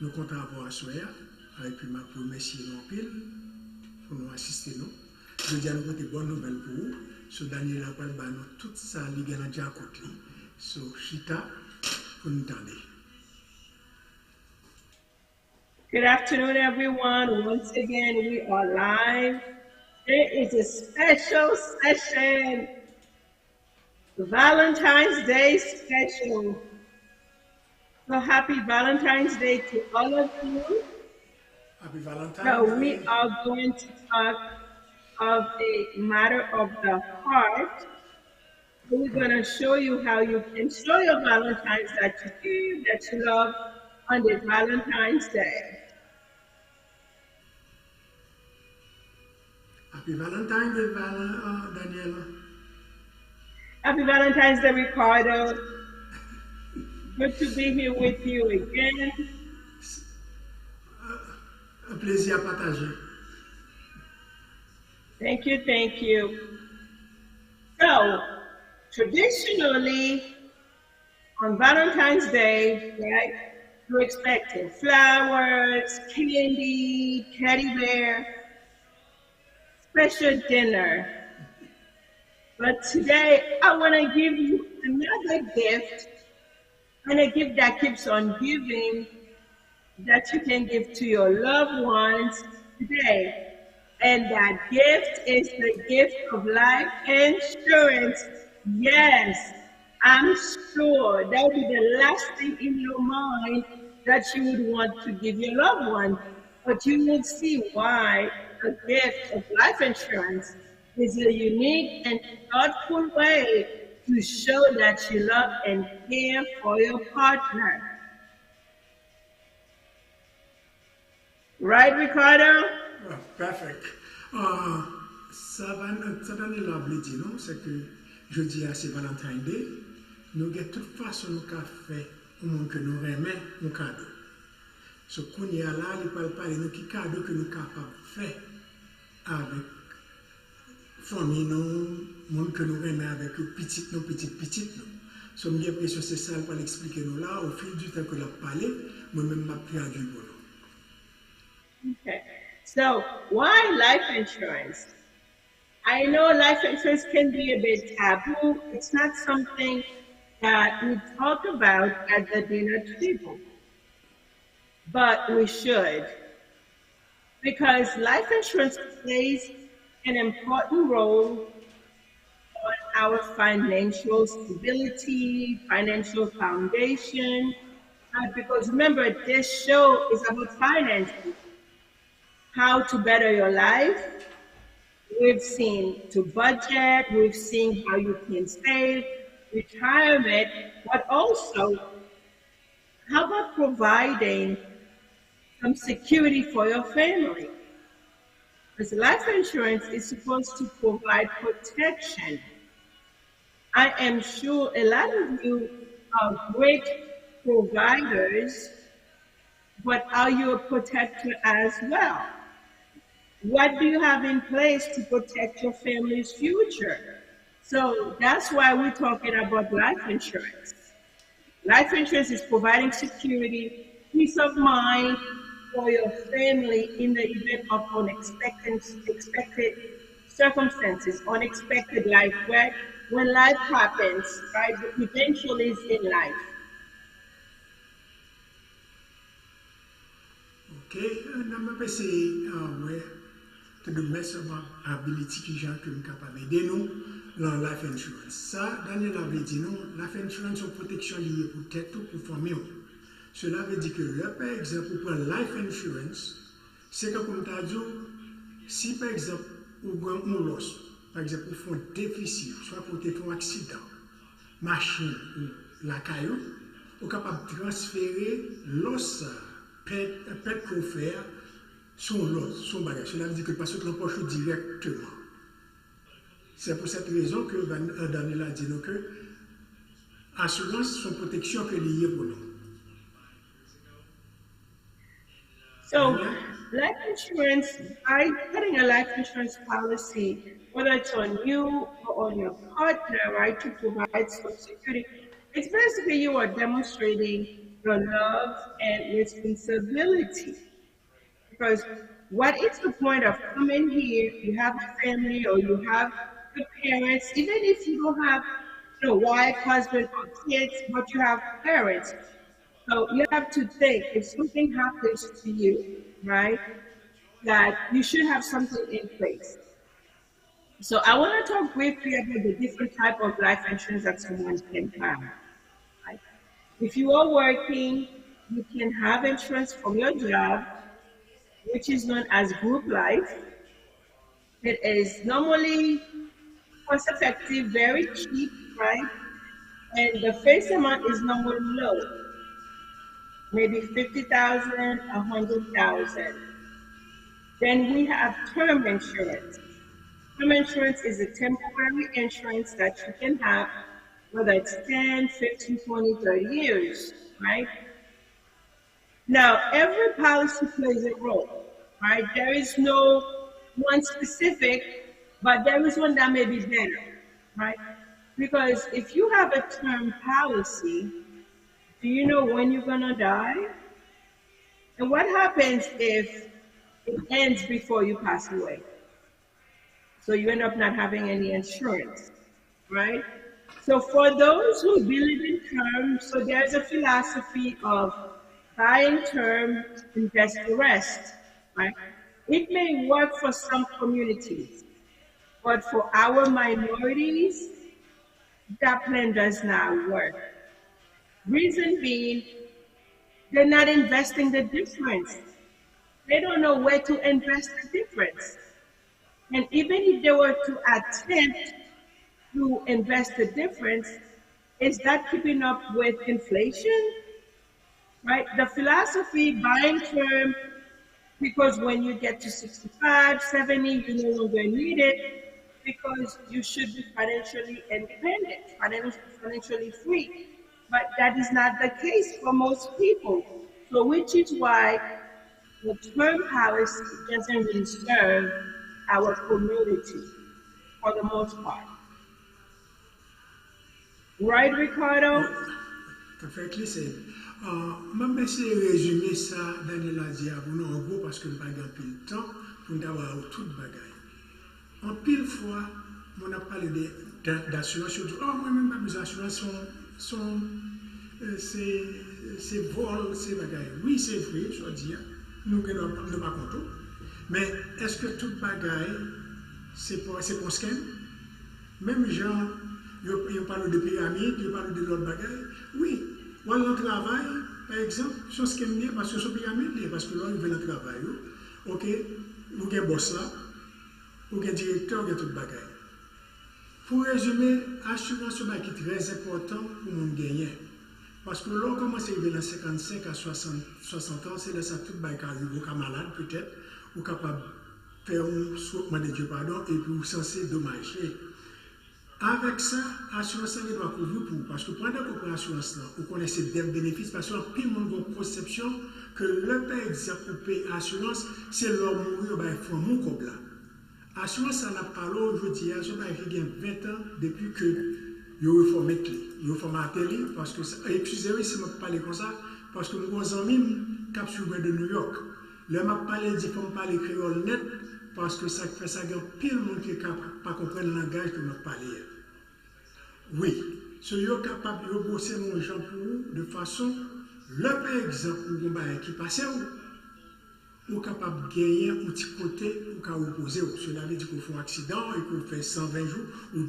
Nous comptons avoir à soir, et puis ma remercier en pile pour nous assister nous. Je dis à nous côté bonne nouvelle pour vous. So Daniella va nous tout ça, les gars déjà à côté. So Chita, pour nous tendre. Good afternoon, everyone. Once again, we are live. It is a special session, Valentine's Day special. So happy Valentine's Day to all of you. Happy Valentine's So Day. we are going to talk of a matter of the heart. We're going to show you how you can show your Valentine's that you give, that you love on this Valentine's Day. Happy Valentine's Day, Daniella. Happy Valentine's Day, Ricardo. Good to be here with you again. Un plaisir à partager. Thank you, thank you. So, traditionally, on Valentine's Day, right, we're expecting flowers, candy, teddy bear, special dinner. But today, I want to give you another gift, and a gift that keeps on giving, that you can give to your loved ones today. And that gift is the gift of life insurance. Yes, I'm sure that would be the last thing in your mind that you would want to give your loved one. But you will see why a gift of life insurance is a unique and thoughtful way to show that you love and care for your partner. Right, Ricardo? Oh, perfect. Ça donne la blé non, c'est que je dis à c'est Valentine's Day, nous de toute façon nous avons fait au monde que nous remet un cadeau. Ce qu'on y a là, il parle pas de nous qui cadeau que nous capables de faire avec famille nous, monde que nous remet avec petites nous. So, j'ai l'impression que c'est ça pour l'expliquer nous là, au fil du temps que l'on parlé, moi-même m'a pris un du bon. Okay. So, why life insurance? I know life insurance can be a bit taboo. It's not something that we talk about at the dinner table. But we should. Because life insurance plays an important role on our financial stability, financial foundation. Because remember, this show is about finances. How to better your life. We've seen to budget, we've seen how you can save, retirement, but also how about providing some security for your family? Because life insurance is supposed to provide protection. I am sure a lot of you are great providers, but are you a protector as well? What do you have in place to protect your family's future? So that's why we're talking about life insurance. Life insurance is providing security, peace of mind for your family in the event of unexpected circumstances, unexpected life, where when life happens, right, the potential is in life. Okay, on va essayer to the best of our ability qui gens que nous capable d'aider nous dans life insurance. Ça, Daniella avait dit non, life insurance une protection liée pour tête ou pour famille. Cela veut dire que là, par exemple, pour prendre life insurance, c'est que comme tu as dit, si par exemple, ou un loss, par exemple, ou font déficit, soit pour te faire un accident, machine ou la caillou, ou capable de transférer l'os, pète qu'on fait, son l'os, son bagage. Cela veut dire que parce que l'empoche directement. C'est pour cette raison que Daniella a dit que assurance, son protection que liée pour nous. So, life insurance, by getting a life insurance policy, whether it's on you or on your partner, right, to provide some security, it's basically you are demonstrating the love and responsibility. Because what is the point of coming here? You have a family or you have your parents, even if you don't have wife, husband, or kids, but you have parents. So you have to think if something happens to you, right, that you should have something in place. So I want to talk briefly about the different type of life insurance that someone can have. Right? If you are working, you can have insurance from your job, which is known as group life. It is normally cost effective, very cheap, right? And the face amount is normally low, maybe 50,000, 100,000. Then we have term insurance. Term insurance is a temporary insurance that you can have, whether it's 10, 15, 20, 30 years, right? Now, every policy plays a role, right? There is no one specific, but there is one that may be better, right? Because if you have a term policy, do you know when you're gonna die? And what happens if it ends before you pass away? So you end up not having any insurance, right? So for those who believe in term, so there's a philosophy of buying term, invest the rest, right? It may work for some communities, but for our minorities, that plan does not work. Reason being, they're not investing the difference. They don't know where to invest the difference. And even if they were to attempt to invest the difference, is that keeping up with inflation? Right? The philosophy buying term, because when you get to 65, 70, you no longer need it because you should be financially independent, financially free. But that is not the case for most people. So, which is why the term policy doesn't really serve our community for the most part. Right, Ricardo? Perfectly said. Je vais essayer de résumer ça, Daniela dit à vous, en gros, parce que je n'ai pas de temps pour nous avoir tout le bagage. En pile fois, on a parlé d'assurance, surtout, oh, moi-même, mes assurances c'est vol, c'est bagaille. Oui, c'est vrai, je veux dire, nous ne pas compter. Mais est-ce que tout bagaille, c'est pour scam? Même gens, ils parlent de pyramide, ils parlent de l'autre bagaille. Oui, on le travail, par exemple, sont scam parce que c'est pyramide, parce que là, ils veulent le travail. Ok, vous avez un boss là, vous avez un directeur, vous avez tout bagaille. Pour résumer, l'assurance est très important pour nous gagner. Parce que l'on commence à arriver dans 55 à 60 ans, c'est là ça tout le arrive, vous êtes malade peut-être, vous êtes capable de faire un sautement de Dieu pardon, et puis vous êtes censé dommager. Avec ça, l'assurance doit couvrir pour. Parce que pendant qu'on prend l'assurance, vous connaissez des bénéfices, parce que tout le monde a une conception que le par exemple, pour payer l'assurance, c'est l'homme mourir, il faut mourir comme là. L'assurance, ça n'a pas l'eau, je dis, ça a 20 ans depuis que ils ont reformé la télé, parce que, excusez-moi si je parle comme ça, parce que nous avons amis qui sont de New York. Là, je parle dit qu'on parle créole net, parce que ça fait ça, il y a pile de monde qui ne pas comprendre le langage que nous parlons. Oui, si vous êtes capable de bosser mon gens pour vous, de façon, le par exemple, qui passe vous êtes capable de gagner un petit côté pour vous reposer. Cela veut dire que vous faites un accident et que vous faites 120 jours ou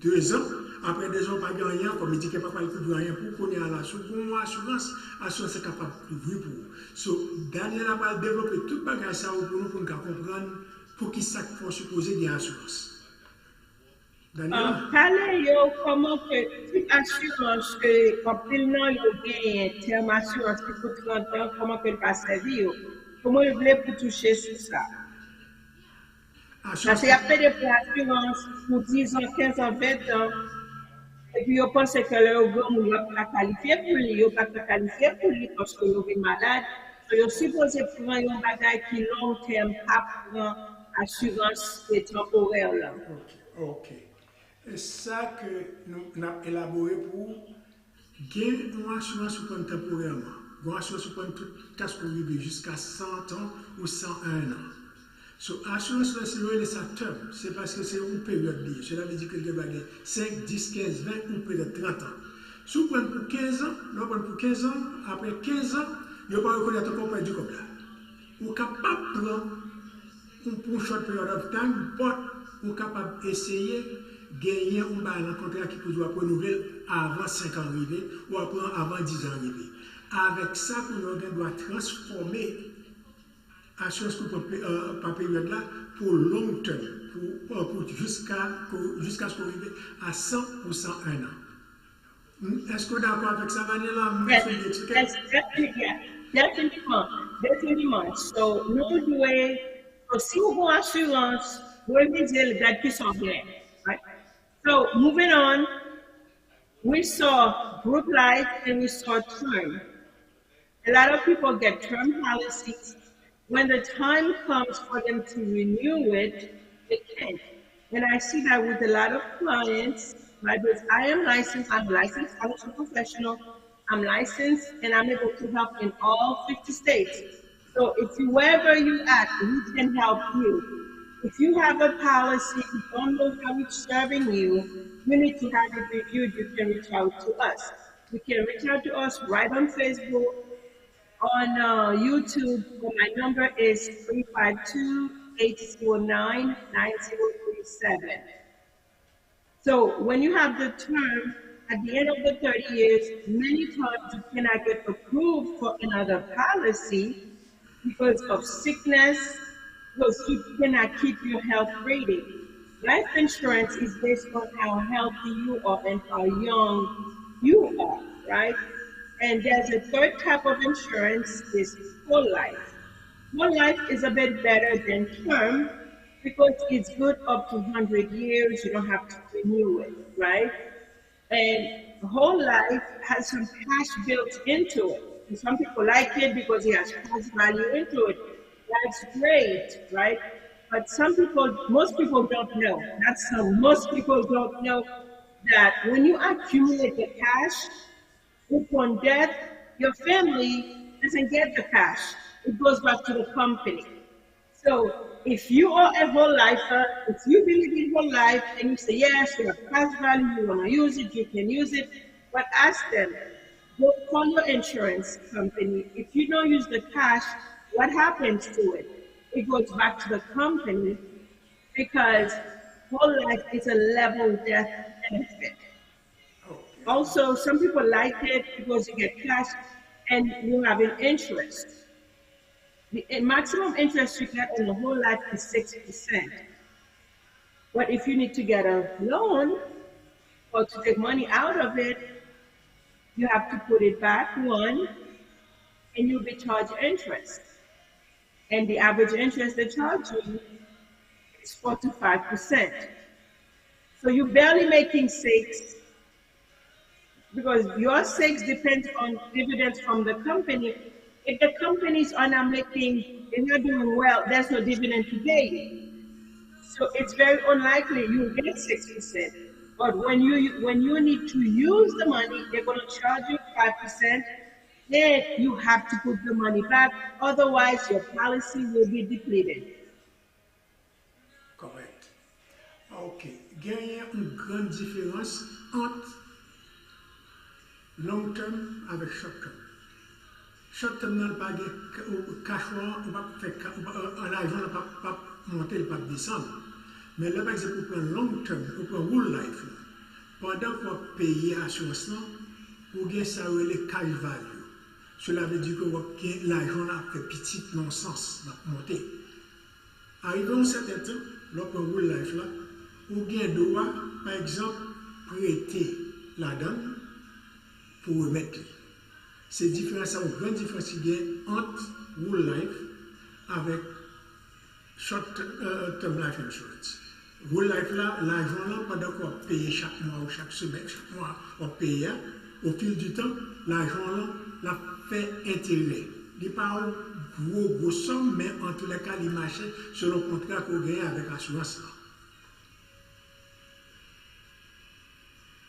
2 ans. Après 2 ans, pas de rien, comme il dit qu'il n'y a pas de rien pour qu'on ait à la assurance, l'assurance est capable de couvrir pour vous. So, Daniela va développer tout le bagage pour nous comprendre pour qui ça faut supposer des assurances. Parlez-yo comment que toute assurance que complètement yo gagne, terme assurance qui pour 30 ans, comment que le passe servir, comment vous voulez pour toucher sur ça? Parce qu'il y a fait des assurances pour 10 ans, 15 ans, 20 ans, et puis vous pensez que le gouvernement n'est pas qualifié pour lui, il n'est pas qualifié pour lui parce que vous êtes malade. Vous êtes supposé prendre un bagage qui long terme, pas prendre assurance temporaire là. Ok. C'est ça que nous avons élaboré pour Gain une assurance pour temporairement. Une assurance pour tout cas pour vivre jusqu'à 100 ans ou 101 ans. So, assurance là, c'est ça terme. C'est parce que c'est une période liée. Cela veut dire que vous avez 5, 10, 15, 20 ou peut-être 30 ans. Si vous prenez pour 15 ans, vous prenez pour 15 ans, après 15 ans, vous ne pouvez pas reconnaître qu'on peut du comme là. Vous êtes capable de prendre une short period of time, vous êtes capable d'essayer de gagner un contrat qui peut renouveler avant 5 ans arrivés ou avant 10 ans arrivés. Avec ça, vous doit transformer assurance par période là pour long terme, jusqu'à ce qu'on arrive à 100 ou 101 ans. Est-ce que vous êtes d'accord avec ça, Daniella? Yes, definitely. So, nous devons, si vous avez assurance, vous devez dire les dates qui sont bien. Right? So, moving on, we saw group life and we saw term. A lot of people get term policies. When the time comes for them to renew it, they can't. And I see that with a lot of clients, right? Because I am licensed, I'm a licensed financial professional, I'm licensed, and I'm able to help in all 50 states. So if you, wherever you at, we can help you. If you have a policy, you don't know how it's serving you, you need to have it reviewed, you can reach out to us. You can reach out to us right on Facebook, on YouTube. My number is 352-809-9037. So when you have the term, at the end of the 30 years, many times you cannot get approved for another policy because of sickness, because you cannot keep your health rating. Life insurance is based on how healthy you are and how young you are, right? And there's a third type of insurance is whole life. Whole life is a bit better than term because it's good up to 100 years. You don't have to renew it, right? And whole life has some cash built into it. And some people like it because it has cash value into it. That's great, right? But some people, most people don't know. That's some, most people don't know that when you accumulate the cash, upon death, your family doesn't get the cash. It goes back to the company. So if you are a whole lifer, if you believe in whole life and you say, yes, you have cash value, you want to use it, you can use it, but ask them, go call your insurance company. If you don't use the cash, what happens to it? It goes back to the company because whole life is a level death benefit. Also, some people like it because you get cash and you have an interest. The maximum interest you get in the whole life is 6%. But if you need to get a loan or to take money out of it, you have to put it back one, and you'll be charged interest. And the average interest they charge you is 4 to 5%. So you're barely making 6, because your 6 depends on dividends from the company. If the companies are not making, they're not doing well, there's no dividend to pay. So it's very unlikely you'll get 6%. But when you need to use the money, they're going to charge you 5%. Then you have to put the money back. Otherwise, your policy will be depleted. Correct. Ok. Il y a une grande différence entre long term avec short term. Short term n'a pas de cash flow, on va faire l'argent n'a pas monter, pas descendre. Mais là, par exemple, pour un long term, pour un whole life, pendant qu'on paye l'assurance, pour gagner ça, le cash value. Cela veut dire que l'argent a fait petit non-sens, monter. Arrivé à un certain temps, lorsqu'on whole life là, ou bien droit, par exemple, prêter la donne pour remettre. C'est différent, ça une grande différence qu'il y a entre whole life avec short term life insurance. Whole life là, l'argent là, pendant qu'on paye chaque mois ou chaque semaine, chaque mois, on paye, au fil du temps, l'argent là, la fait intérêt. Il n'est pas un gros somme, mais en tous les cas, il marche selon le contrat qu'on gagne avec l'assurance.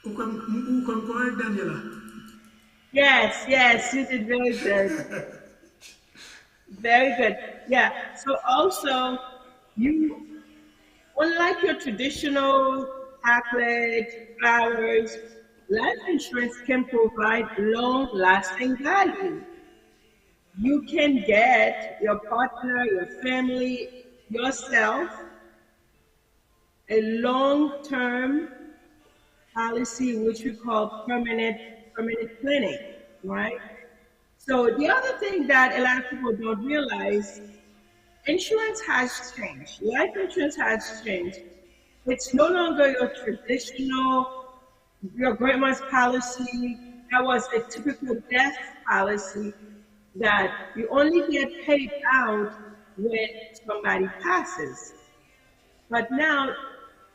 Ou comme quoi, Daniella? Yes, you did very good. Very good. Yeah. So also, you, unlike your traditional chocolate, flowers, life insurance can provide long-lasting value. You can get your partner, your family, yourself a long-term policy, which we call permanent planning, right? So the other thing that a lot of people don't realize, insurance has changed. Life insurance has changed. It's no longer your traditional, your grandma's policy. That was a typical death policy that you only get paid out when somebody passes. But now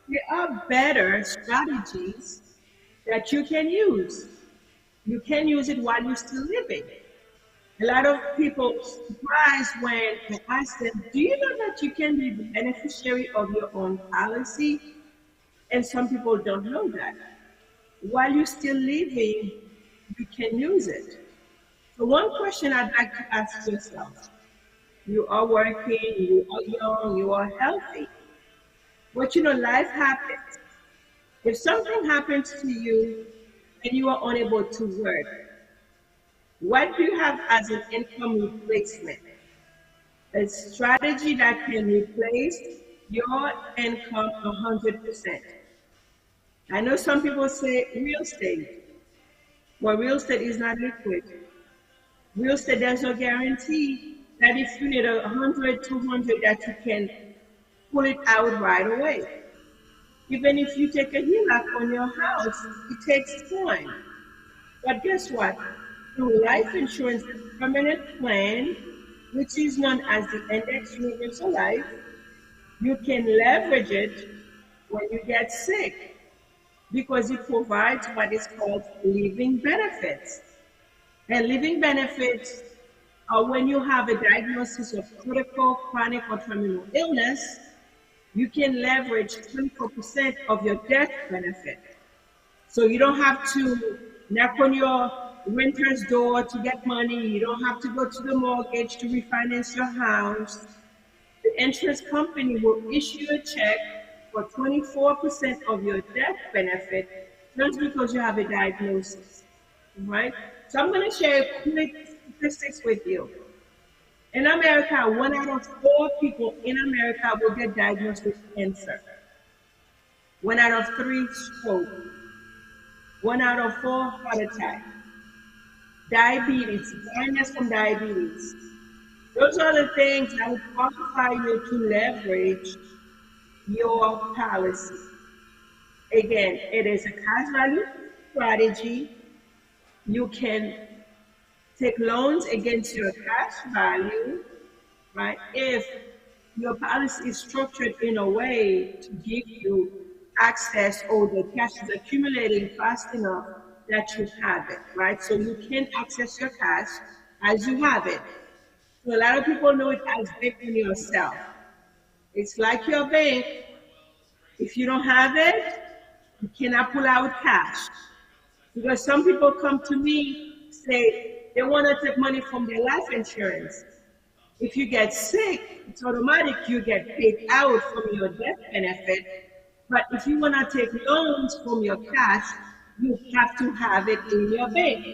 there are better strategies that you can use. You can use it while you're still living. A lot of people surprised when I ask them, do you know that you can be the beneficiary of your own policy? And some people don't know that. While you're still living, you can use it. So one question I'd like to ask yourself, you are working, you are young, you are healthy. But you know, life happens. If something happens to you and you are unable to work, what do you have as an income replacement? A strategy that can replace your income 100%. I know some people say real estate. Well, real estate is not liquid. Real estate, there's no guarantee that if you need 100, 200, that you can pull it out right away. Even if you take a HELOC on your house, it takes time. But guess what? Through life insurance permanent plan, which is known as the Index Universal Life, you can leverage it when you get sick because it provides what is called living benefits. And living benefits are when you have a diagnosis of critical, chronic, or terminal illness, you can leverage 24% of your death benefit. So you don't have to knock on your renter's door to get money. You don't have to go to the mortgage to refinance your house. The insurance company will issue a check for 24% of your death benefit just because you have a diagnosis. Right? So I'm going to share quick statistics with you. In America, 1 out of 4 people in America will get diagnosed with cancer. 1 out of 3 stroke. 1 out of 4 heart attack. Diabetes, blindness from diabetes. Those are the things that will qualify you to leverage your policy. Again, it is a cash value strategy. You can take loans against your cash value, right? If your policy is structured in a way to give you access or the cash is accumulating fast enough that you have it, right? So you can access your cash as you have it. So a lot of people know it as banking yourself. It's like your bank. If you don't have it, you cannot pull out cash. Because some people come to me, say they want to take money from their life insurance. If you get sick, it's automatic you get paid out from your death benefit. But if you want to take loans from your cash, you have to have it in your bank.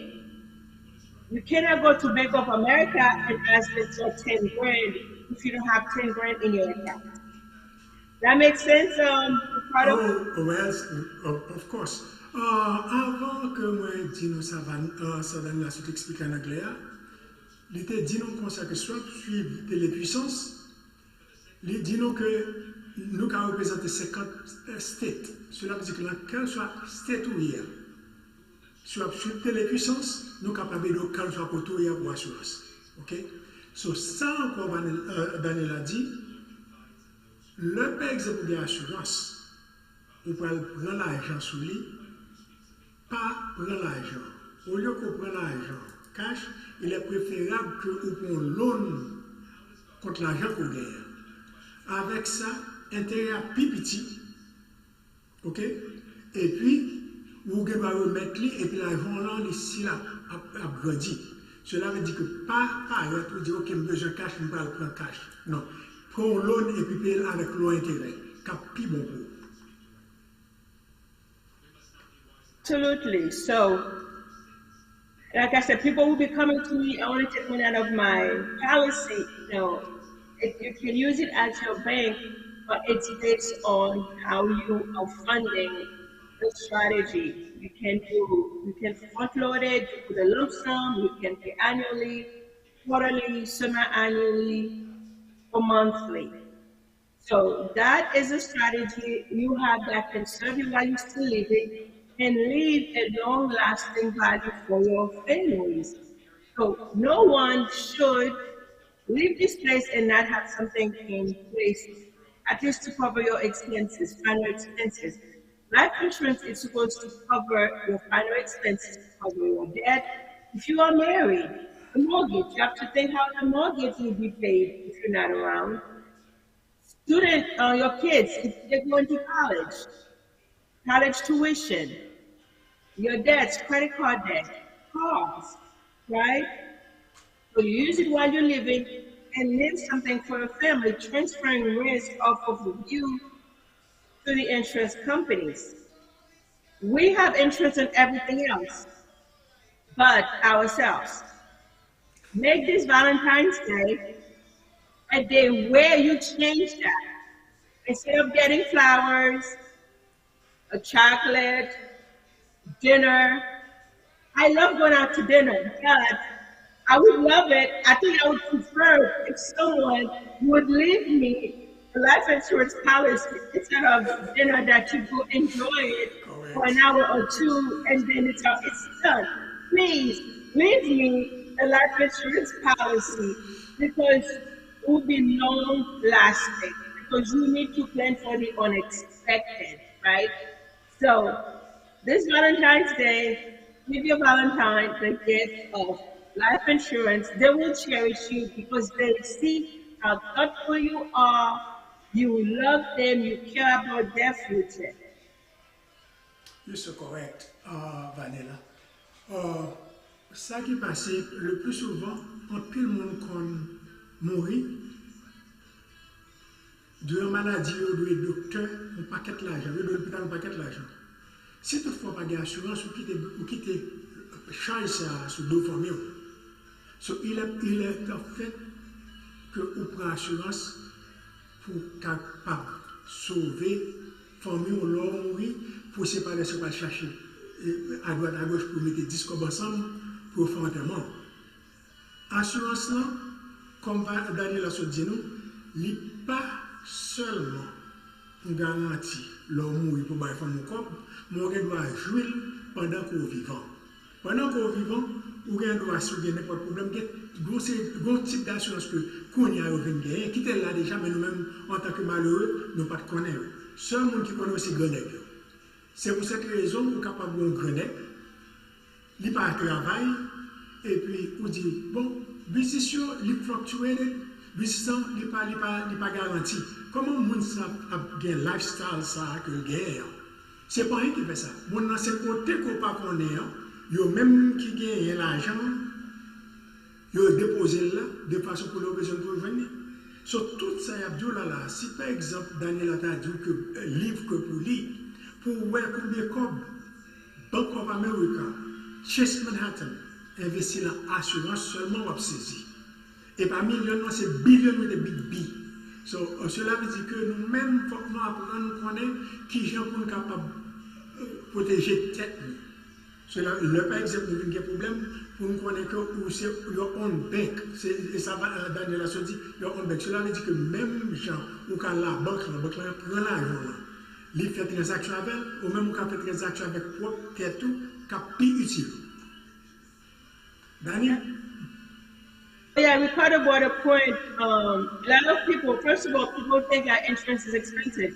You cannot go to Bank of America and ask them for 10 grand if you don't have 10 grand in your account. That makes sense, Ricardo? Oh, well, of course. Avant que moi dis nous ça va, ça va nous expliquer en anglais, il était dit nous comme ça que soit suivre télépuissance, il dit nous que nous avons représenté 50 states. Cela veut dire que dans quel soit state où il y a, soit suivre télépuissance, nous sommes capables de quel soit pour tout pour assurance. Ok? So, ça encore, Daniel a dit, le par exemple de l'assurance, on peut prendre l'argent sous lui, pas prendre l'argent. Au lieu qu'on prenne l'argent cash, il est préférable qu'on prenne loan contre l'argent qu'on gagne. Avec ça, intérêt à plus petit, ok? Et puis, vous devez remettre lui, et puis l'argent là, ici là, a grandi. Cela veut dire que pas pareil pour dire, ok, j'ai besoin de cash, je vais prendre cash. Non. Prends l'eau et puis paye avec l'eau intérêt. Cap plus bon pour. Absolutely. So, like I said, people will be coming to me, I want to take money out of my policy. You can use it as your bank, but it's based on how you are funding the strategy. You can front load it, you put a lump sum, you can pay annually, quarterly, semi-annually, or monthly. So that is a strategy you have that can serve you while you're still living and leave a long lasting value for your families. So no one should leave this place and not have something in place, at least to cover your expenses, final expenses. Life insurance is supposed to cover your final expenses, to cover your debt. If you are married, the mortgage, you have to think how the mortgage will be paid if you're not around. Student, your kids, if they're going to college, college tuition, your debts, credit card debt, cars, right? So you use it while you're living and leave something for your family, transferring risk off of you to the insurance companies. We have insurance on everything else but ourselves. Make this Valentine's Day a day where you change that. Instead of getting flowers, a chocolate, dinner. I love going out to dinner, but I would love it. I think I would prefer if someone would leave me a life insurance policy instead of dinner that you go enjoy it for an Correct. hour or two and then it's done. Please leave me a life insurance policy because it will be long lasting because you need to plan for the unexpected, right? So this Valentine's Day, give your Valentine the gift of life insurance. They will cherish you because they see how thoughtful you are, you love them, you care about their future. You so correct, Vanilla. Euh, ça qui passe le plus souvent, en pile monde qu'on mourit, durant maladie, on doit docteur, un paquet de l'argent, on doit l'hôpital un paquet de l'argent. Si toutefois pas d'assurance, ou quitter charge ça sur deux familles. So, il est en fait que on prend assurance pour capable sauver famille ou l'homme mourir pour séparer ce qu'on chercher à droite à gauche pour mettre 10 comme ensemble pour faire enterrement. Assurance là, comme Daniela se dit nous, n'est pas seulement pour garantir l'homme mourir pour faire famille corps, mais on doit jouer pendant qu'on est vivant. Pendant qu'on est vivant, on doit soulever n'importe problème. C'est un type d'assurance que qu'on y a gagné, qui était là déjà, mais nous-mêmes, en tant que malheureux, nous ne pas de connaître. Seul monde qui connaît, c'est Grenègue. C'est pour cette raison qu'on est capable de Grenègue, il pas travail, et puis on dit, bon, business, il fluctue, business, il pas garanti. Comment on a un lifestyle ça que gagne? C'est pas rien qui fait ça. Mon dans ces côtés qu'on pas connaît, yo même qui gagne l'argent, yo déposé là de façon pour le besoin pour venir. Sur tout ça, y a dit là, si par exemple Daniela t'a dit que livre que pour lire, pour voir combien de Bank of America, Chase Manhattan, investit dans l'assurance seulement on saisi. Et parmi les millions, c'est billions de big B. So, cela veut dire que nous-mêmes, il faut que nous apprenions à connaître qui gens pour nous capables de protéger tête. Cela, le par exemple, nous avons des problèmes pour nous connaître que c'est your own bank. Et ça va, Daniela se dit, your own bank. Cela veut dire que même gens, ou quand la banque prend l'argent, il fait transaction avec, ou même quand fait transaction avec propre tête, tout, qui plus utile. Daniel? Yeah, Ricardo brought a point. A lot of people, first of all, people think that insurance is expensive.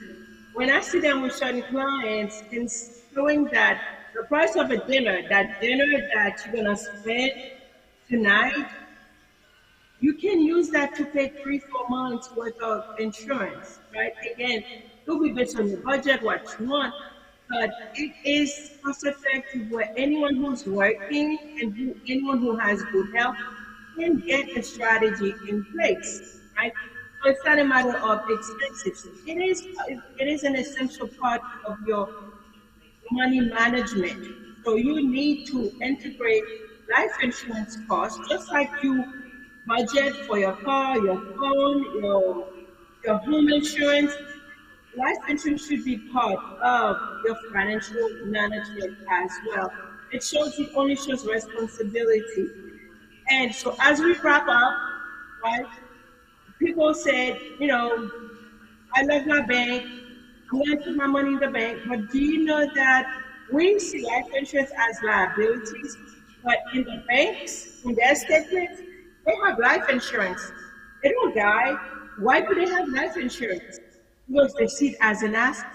When I sit down with certain clients and showing that the price of a dinner, that dinner that you're gonna spend tonight, you can use that to pay 3, 4 months worth of insurance, right? Again, it'll be based on your budget, what you want. but it is cost effective where anyone who's working and anyone who has good health can get a strategy in place, right? So it's not a matter of expenses. It is an essential part of your money management. So you need to integrate life insurance costs, just like you budget for your car, your phone, your home insurance. Life insurance should be part of your financial management as well. It only shows responsibility. And so as we wrap up, right, people said, I love my bank. I'm going to put my money in the bank. But do you know that we see life insurance as liabilities? But in the banks, in their statements, they have life insurance. They don't die. Why do they have life insurance? Because they see it as an asset.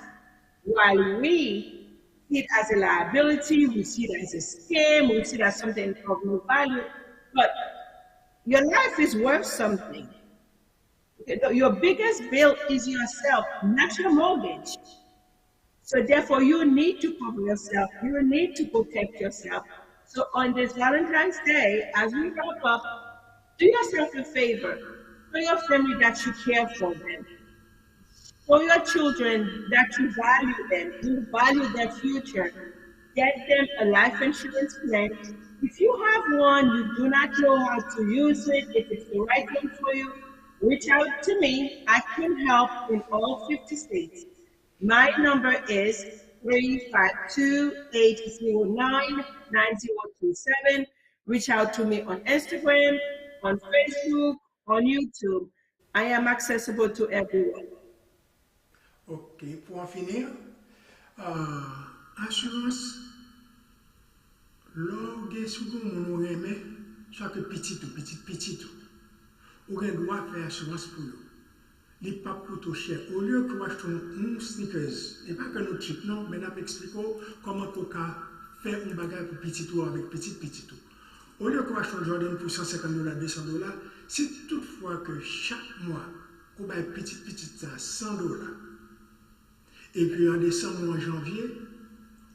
While we see it as a liability, we see it as a scam, we see it as something of no value. But your life is worth something. Your biggest bill is yourself, not your mortgage. So therefore, you need to cover yourself. You need to protect yourself. So on this Valentine's Day, as we wrap up, do yourself a favor. Tell your family that you care for them. Show your children that you value them, you value their future. Get them a life insurance plan. If you have one, you do not know how to use it, if it's the right one for you, reach out to me. I can help in all 50 states. My number is 352-809-9027. Reach out to me on Instagram, on Facebook, on YouTube. I am accessible to everyone. Ok, pour en finir, assurance, l'orgue souvent mon remet, soit que petit tout. Ou bien doit faire assurance pour nous. Les pas pour trop cher. Au lieu que acheter un sneakers, et pas que nous cheap non, mais nous expliquons comment tu peux faire un bagage pour petit tout avec petit tout. Au lieu que acheter un Jordan pour $150, $200, si toutefois que chaque mois, on va petit ça $100. Et puis en décembre ou en janvier,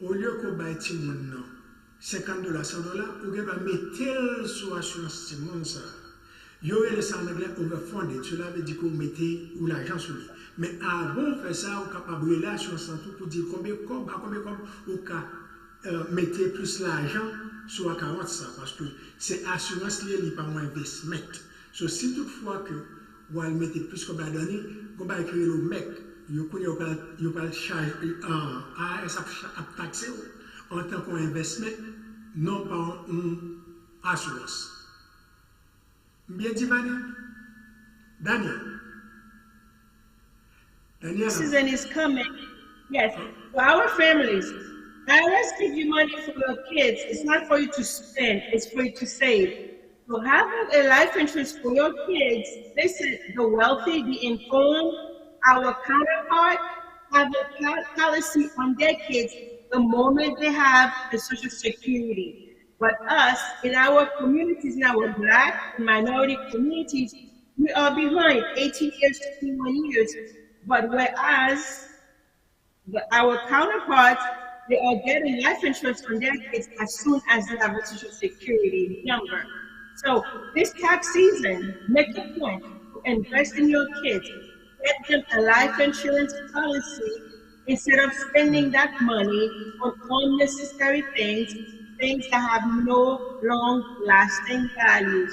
au lieu qu'on baille tout le monde $50, $100, on va mettre sur l'assurance tout le monde ça. Il y aurait les en anglais overfunded, cela veut dire qu'on mettait ou l'argent sur lui. Mais avant de faire ça, on est capable de l'assurance pour dire combien on mettre plus l'argent sur la 40 ça. Parce que c'est assurance liée par un investissement. So, si toutefois que vous mettez plus qu'on va donner, on va écrire le mec. Vous pouvez charger à taxer en tant qu'investissement, non pas une assurance. Bien dit, Daniel. Season is coming. Yes, for our families. I always give you money for your kids. It's not for you to spend, it's for you to save. So having a life insurance for your kids, listen, the wealthy, the informed, our counterpart have a policy on their kids the moment they have the Social Security. But us, in our communities, in our Black and minority communities, we are behind 18 years, 21 years. But whereas our counterparts, they are getting life insurance on their kids as soon as they have a Social Security number. So this tax season, make a point to invest in your kids. Get them a life insurance policy instead of spending that money on unnecessary things that have no long-lasting values.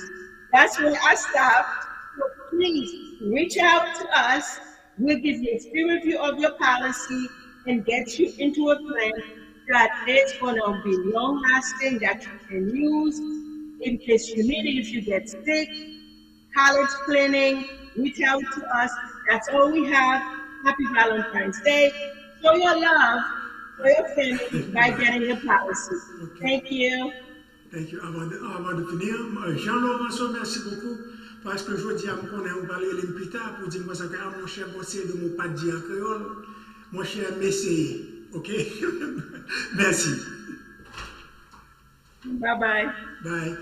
That's where I stopped. So please reach out to us. We'll give you a free review of your policy and get you into a plan that is going to be long-lasting, that you can use in case you need it, if you get sick, college planning, reach out to us. That's all we have. Happy Valentine's Day. Show your love for your family by getting your policy. Okay. Thank you. Thank you. Avant de finir, Jean-Laurent, merci beaucoup. Parce que je dis à mon connaît, on parle de plus tard pour dire que mon cher conseiller de mon pas dire en créole, mon cher Messie. Ok? Merci. Bye bye. Bye.